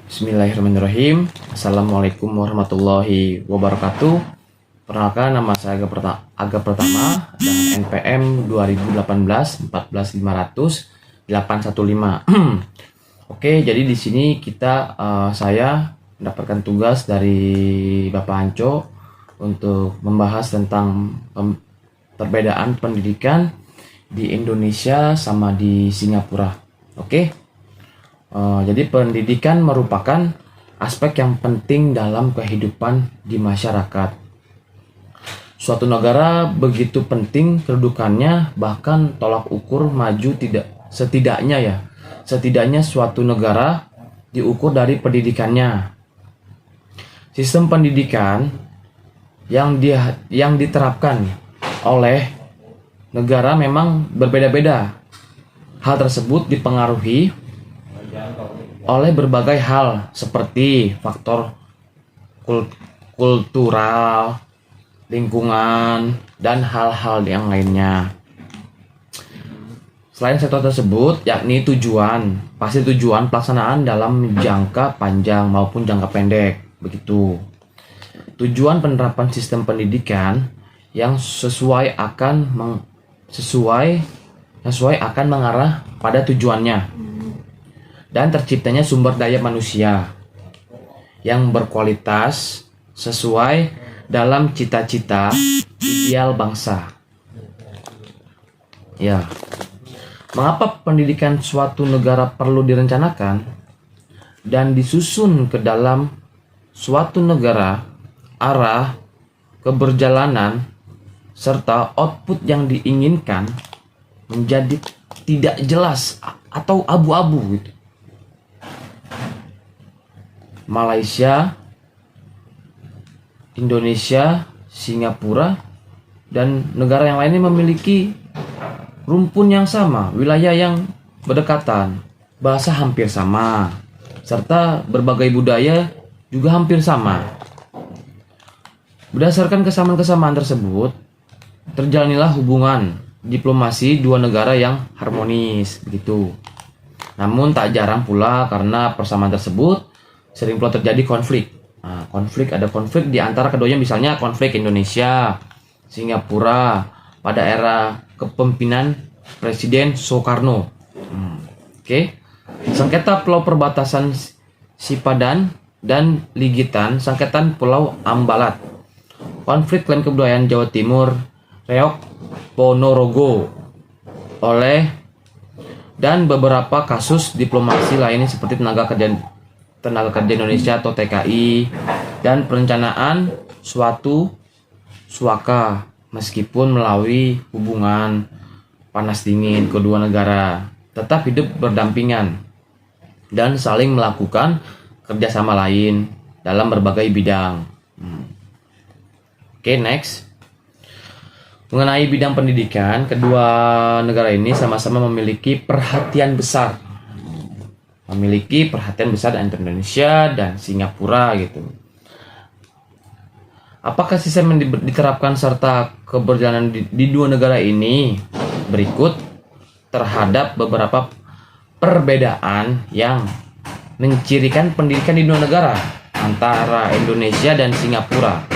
Bismillahirrahmanirrahim. Assalamualaikum warahmatullahi wabarakatuh. Perkenalkan, nama saya Aga Pratama dengan NPM 2018 14500 815. Oke, jadi di sini saya mendapatkan tugas dari Bapak Anco untuk membahas tentang perbedaan pendidikan di Indonesia sama di Singapura. Oke. Jadi pendidikan merupakan aspek yang penting dalam kehidupan di masyarakat. Suatu negara begitu penting kedudukannya, bahkan tolak ukur maju setidaknya suatu negara diukur dari pendidikannya. Sistem pendidikan yang diterapkan oleh negara memang berbeda-beda. Hal tersebut dipengaruhi oleh berbagai hal seperti faktor kultural, lingkungan, dan hal-hal yang lainnya. Selain sektor tersebut, yakni pasti tujuan pelaksanaan dalam jangka panjang maupun jangka pendek, begitu. Tujuan penerapan sistem pendidikan yang sesuai akan mengarah pada tujuannya dan terciptanya sumber daya manusia yang berkualitas sesuai dalam cita-cita ideal bangsa. Ya, mengapa pendidikan suatu negara perlu direncanakan dan disusun ke dalam suatu negara, arah keberjalanan serta output yang diinginkan menjadi tidak jelas atau abu-abu gitu. Malaysia, Indonesia, Singapura, dan negara yang lainnya memiliki rumpun yang sama, wilayah yang berdekatan, bahasa hampir sama, serta berbagai budaya juga hampir sama. Berdasarkan kesamaan-kesamaan tersebut, terjalanilah hubungan diplomasi dua negara yang harmonis, begitu. Namun tak jarang pula karena persamaan tersebut sering pula terjadi konflik. Ada konflik di antara keduanya, misalnya konflik Indonesia, Singapura pada era kepemimpinan Presiden Soekarno. Sengketa Pulau Perbatasan Sipadan dan Ligitan, sengketa Pulau Ambalat, konflik klaim kebudayaan Jawa Timur, Reok Ponorogo dan beberapa kasus diplomasi lainnya seperti tenaga kerja Indonesia atau TKI dan perencanaan suatu suaka meskipun melalui hubungan panas dingin kedua negara tetap hidup berdampingan dan saling melakukan kerjasama lain dalam berbagai bidang. Next. Mengenai bidang pendidikan, kedua negara ini sama-sama memiliki perhatian besar dari Indonesia dan Singapura gitu. Apakah sistem yang diterapkan serta keberjalanan di dua negara ini berikut terhadap beberapa perbedaan yang mencirikan pendidikan di dua negara antara Indonesia dan Singapura.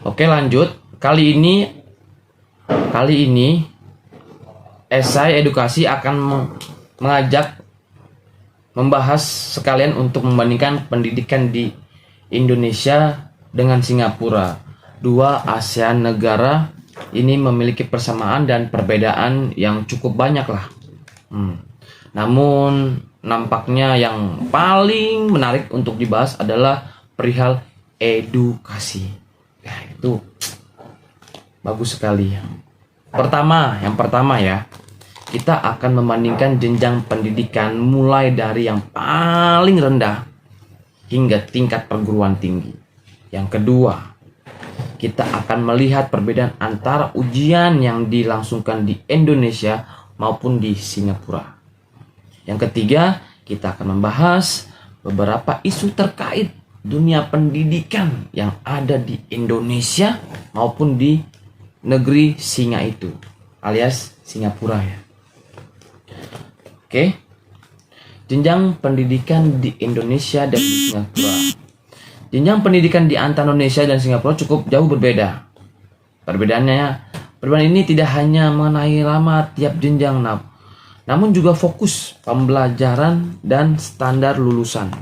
Oke, lanjut. Kali ini esai edukasi akan membahas sekalian untuk membandingkan pendidikan di Indonesia dengan Singapura. Dua ASEAN negara ini memiliki persamaan dan perbedaan yang cukup banyak lah. Namun nampaknya yang paling menarik untuk dibahas adalah perihal edukasi. Ya, itu bagus sekali. Yang pertama ya, kita akan membandingkan jenjang pendidikan mulai dari yang paling rendah hingga tingkat perguruan tinggi. Yang kedua, kita akan melihat perbedaan antara ujian yang dilangsungkan di Indonesia maupun di Singapura. Yang ketiga, kita akan membahas beberapa isu terkait dunia pendidikan yang ada di Indonesia maupun di negeri singa itu, alias Singapura ya. Oke. Jenjang pendidikan di Indonesia dan di Singapura. Jenjang pendidikan di antara Indonesia dan Singapura cukup jauh berbeda. Perbedaan ini tidak hanya mengenai lama tiap jenjang, namun juga fokus pembelajaran dan standar lulusan.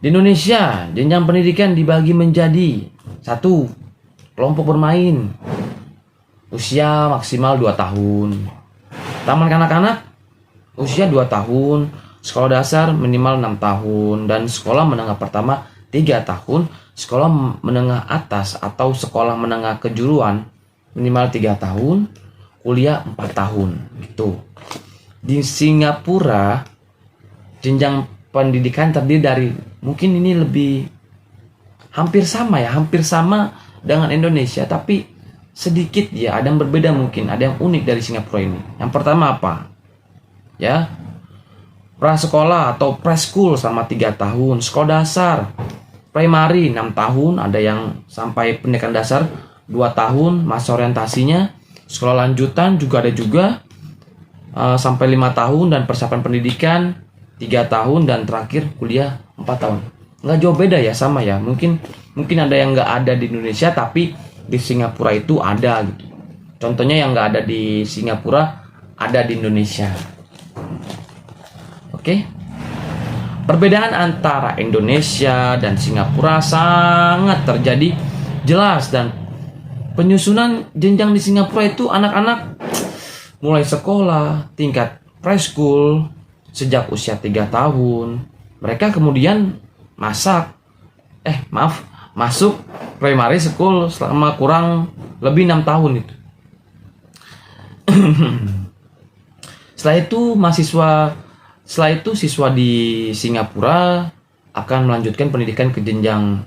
Di Indonesia, jenjang pendidikan dibagi menjadi 1. Kelompok bermain, usia maksimal 2 tahun. Taman kanak-kanak, usia 2 tahun. Sekolah dasar minimal 6 tahun. Dan sekolah menengah pertama 3 tahun. Sekolah menengah atas atau sekolah menengah kejuruan minimal 3 tahun. Kuliah 4 tahun gitu. Di Singapura, jenjang pendidikan terdiri dari, mungkin ini lebih hampir sama dengan Indonesia, tapi sedikit ya, ada yang berbeda, mungkin ada yang unik dari Singapura ini. Yang pertama apa? Ya, prasekolah atau preschool selama 3 tahun, sekolah dasar, primary 6 tahun, ada yang sampai pendidikan dasar 2 tahun, masa orientasinya, sekolah lanjutan juga ada juga sampai 5 tahun, dan persiapan pendidikan 3 tahun, dan terakhir kuliah 4 tahun. Nggak jauh beda ya, sama ya. Mungkin ada yang nggak ada di Indonesia, tapi di Singapura itu ada gitu. Contohnya yang nggak ada di Singapura ada di Indonesia. Oke. Perbedaan antara Indonesia dan Singapura sangat terjadi jelas, dan penyusunan jenjang di Singapura itu anak-anak mulai sekolah tingkat preschool sejak usia 3 tahun. Mereka kemudian masuk primary school selama kurang lebih 6 tahun itu. Setelah itu siswa di Singapura akan melanjutkan pendidikan ke jenjang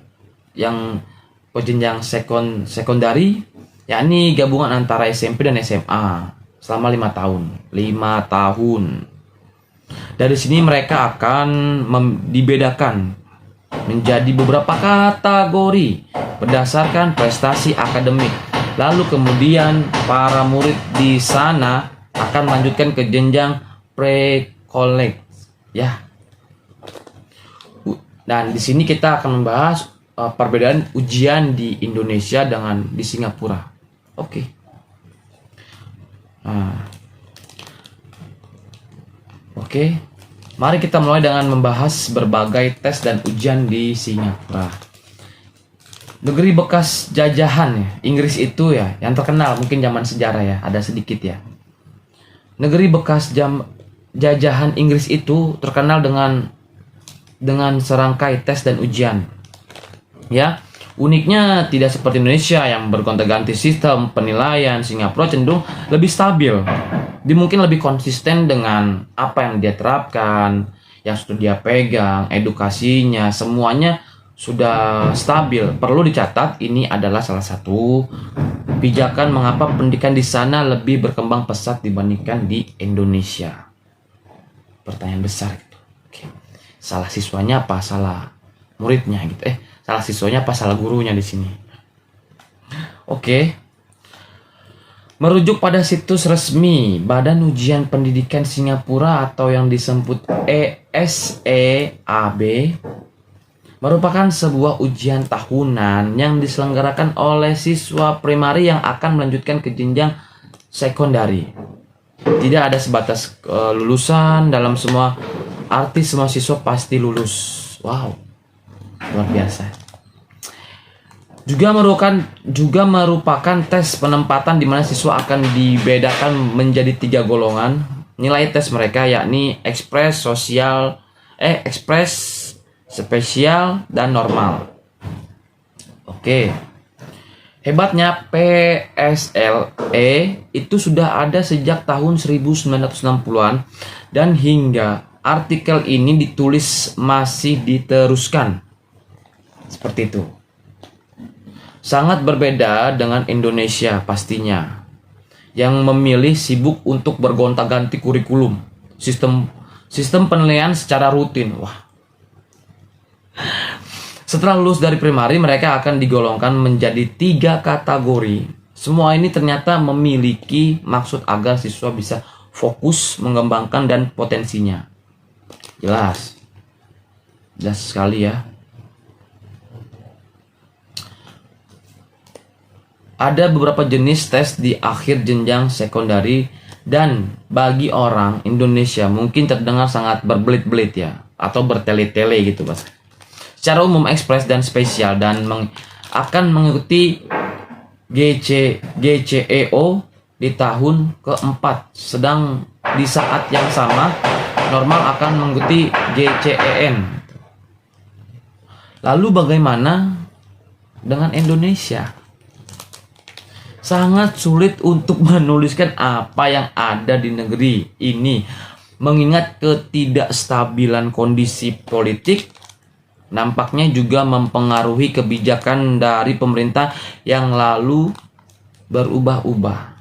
sekondari, yakni gabungan antara SMP dan SMA selama 5 tahun. 5 tahun. Dari sini mereka akan dibedakan menjadi beberapa kategori berdasarkan prestasi akademik. Lalu kemudian para murid di sana akan melanjutkan ke jenjang pre-college ya. Dan di sini kita akan membahas perbedaan ujian di Indonesia dengan di Singapura. Oke. Oke. Mari kita mulai dengan membahas berbagai tes dan ujian di Singapura. Negeri bekas jajahan ya, Inggris itu ya, yang terkenal mungkin zaman sejarah ya, ada sedikit ya. Negeri bekas jajahan Inggris itu terkenal dengan serangkai tes dan ujian. Ya, uniknya tidak seperti Indonesia yang bergonta-ganti sistem penilaian. Singapura cenderung lebih stabil. Dia mungkin lebih konsisten dengan apa yang dia terapkan, yang sudah dia pegang, edukasinya, semuanya sudah stabil. Perlu dicatat, ini adalah salah satu pijakan mengapa pendidikan di sana lebih berkembang pesat dibandingkan di Indonesia. Pertanyaan besar gitu. Oke. Salah siswanya apa salah muridnya gitu? Salah siswanya apa salah gurunya di sini? Oke. Merujuk pada situs resmi Badan Ujian Pendidikan Singapura atau yang disebut ESEAB, merupakan sebuah ujian tahunan yang diselenggarakan oleh siswa primari yang akan melanjutkan ke jenjang sekondari. Tidak ada sebatas lulusan, dalam semua arti semua siswa pasti lulus. Wow, luar biasa. Juga merupakan tes penempatan di mana siswa akan dibedakan menjadi 3 golongan. Nilai tes mereka yakni ekspres, spesial, dan normal. Oke. Hebatnya PSLE itu sudah ada sejak tahun 1960-an, dan hingga artikel ini ditulis masih diteruskan. Seperti itu. Sangat berbeda dengan Indonesia pastinya, yang memilih sibuk untuk bergonta-ganti kurikulum, sistem penilaian secara rutin. Wah, Setelah lulus dari primary, mereka akan digolongkan menjadi 3 kategori. Semua ini ternyata memiliki maksud agar siswa bisa fokus mengembangkan dan potensinya. Jelas sekali ya. Ada beberapa jenis tes di akhir jenjang sekondari dan bagi orang Indonesia mungkin terdengar sangat berbelit-belit ya, atau bertele-tele gitu Mas. Secara umum ekspres dan spesial dan akan mengikuti GCEO di tahun keempat, sedang di saat yang sama normal akan mengikuti GCEN. Lalu bagaimana dengan Indonesia? Sangat sulit untuk menuliskan apa yang ada di negeri ini, mengingat ketidakstabilan kondisi politik nampaknya juga mempengaruhi kebijakan dari pemerintah yang lalu berubah-ubah.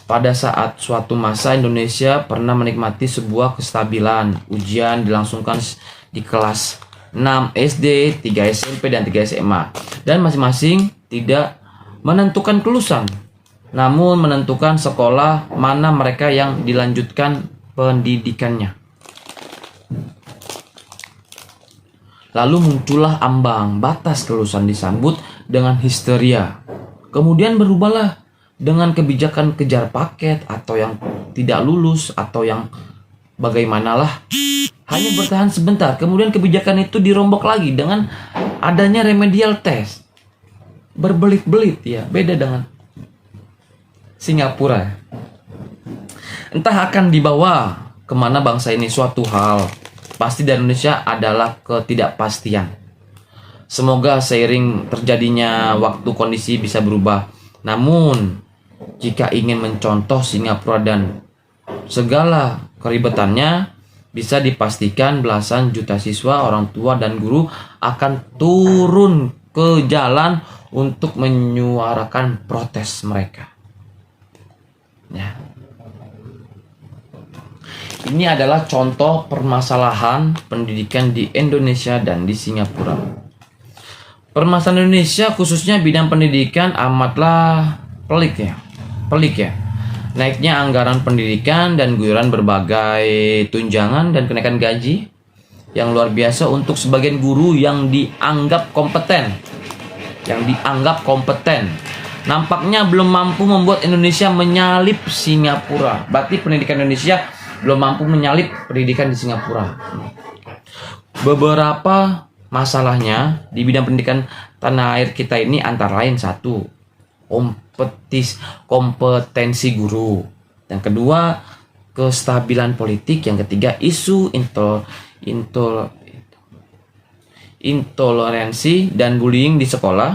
Pada saat suatu masa Indonesia pernah menikmati sebuah kestabilan. Ujian dilangsungkan di kelas 6 SD, 3 SMP, dan 3 SMA. Dan masing-masing tidak menentukan kelulusan, namun menentukan sekolah mana mereka yang dilanjutkan pendidikannya. Lalu muncullah ambang batas kelulusan disambut dengan histeria. Kemudian berubahlah dengan kebijakan kejar paket atau yang tidak lulus atau yang bagaimanalah. Hanya bertahan sebentar, kemudian kebijakan itu dirombak lagi dengan adanya remedial test. Berbelit-belit ya, beda dengan Singapura. Entah akan dibawa kemana bangsa ini, suatu hal pasti dari Indonesia adalah ketidakpastian. Semoga seiring terjadinya waktu kondisi bisa berubah. Namun jika ingin mencontoh Singapura dan segala keribetannya, bisa dipastikan belasan juta siswa, orang tua, dan guru akan turun ke jalan untuk menyuarakan protes mereka. Ya. Ini adalah contoh permasalahan pendidikan di Indonesia dan di Singapura. Permasalahan Indonesia khususnya bidang pendidikan amatlah pelik ya. Naiknya anggaran pendidikan dan guyuran berbagai tunjangan dan kenaikan gaji yang luar biasa untuk sebagian guru yang dianggap kompeten. Nampaknya belum mampu membuat Indonesia menyalip Singapura. Berarti pendidikan Indonesia belum mampu menyalip pendidikan di Singapura. Beberapa masalahnya di bidang pendidikan tanah air kita ini antara lain: satu, kompetensi guru. Yang kedua, kestabilan politik. Yang ketiga, isu intoleransi dan bullying di sekolah.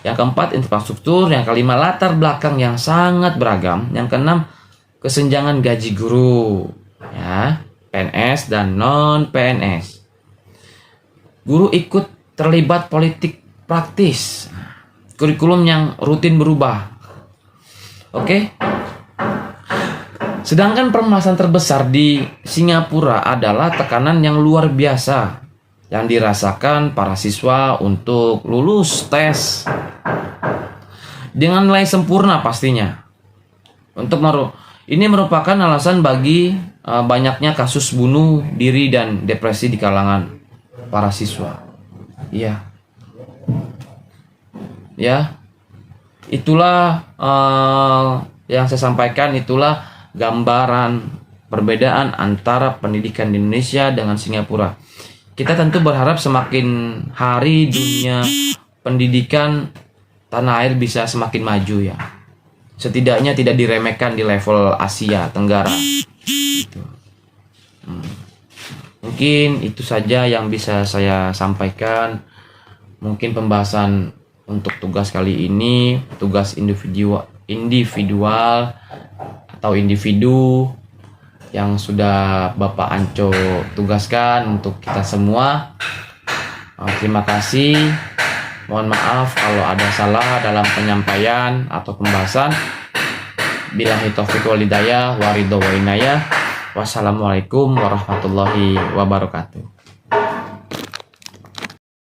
Yang keempat, infrastruktur. Yang kelima, latar belakang yang sangat beragam. Yang keenam, kesenjangan gaji guru, ya, PNS dan non PNS. Guru ikut terlibat politik praktis. Kurikulum yang rutin berubah. Oke. Sedangkan permasalahan terbesar di Singapura adalah tekanan yang luar biasa yang dirasakan para siswa untuk lulus tes dengan nilai sempurna pastinya. Ini merupakan alasan bagi banyaknya kasus bunuh diri dan depresi di kalangan para siswa. Ya, itulah yang saya sampaikan. Itulah gambaran perbedaan antara pendidikan di Indonesia dengan Singapura. Kita tentu berharap semakin hari dunia pendidikan tanah air bisa semakin maju ya. Setidaknya tidak diremehkan di level Asia Tenggara. Gitu. Mungkin itu saja yang bisa saya sampaikan. Mungkin pembahasan untuk tugas kali ini, tugas individual atau individu yang sudah Bapak Anco tugaskan untuk kita semua. Terima kasih. Mohon maaf kalau ada salah dalam penyampaian atau pembahasan. Billahi taufiq wal hidayah wa ridho wa inayah. Wassalamualaikum warahmatullahi wabarakatuh.